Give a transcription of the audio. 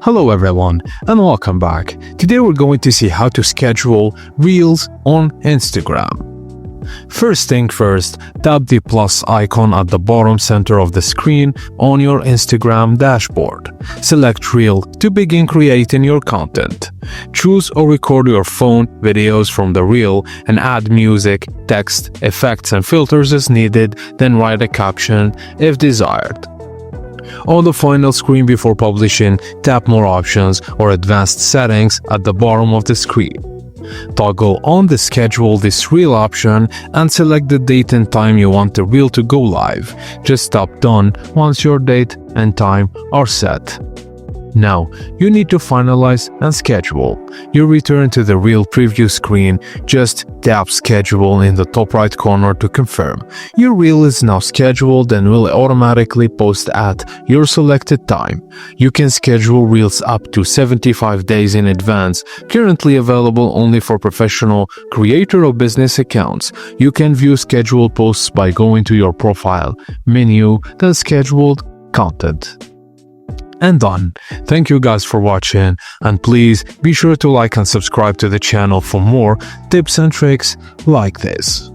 Hello everyone and welcome back. Today we're going to see how to schedule Reels on Instagram. First thing first, tap the plus icon at the bottom center of the screen on your Instagram dashboard. Select Reel to begin creating your content. Choose or record your phone videos from the Reel and add music, text, effects and filters as needed, then write a caption if desired. On the final screen before publishing, tap More Options or Advanced Settings at the bottom of the screen. Toggle on the Schedule this Reel option and select the date and time you want the Reel to go live. Just tap Done once your date and time are set. Now, you need to finalize and schedule. You return to the Reel preview screen, just tap Schedule in the top right corner to confirm. Your Reel is now scheduled and will automatically post at your selected time. You can schedule Reels up to 75 days in advance, currently available only for professional, creator or business accounts. You can view scheduled posts by going to your profile menu, then Scheduled Content. And done. Thank you guys for watching, and please be sure to like and subscribe to the channel for more tips and tricks like this.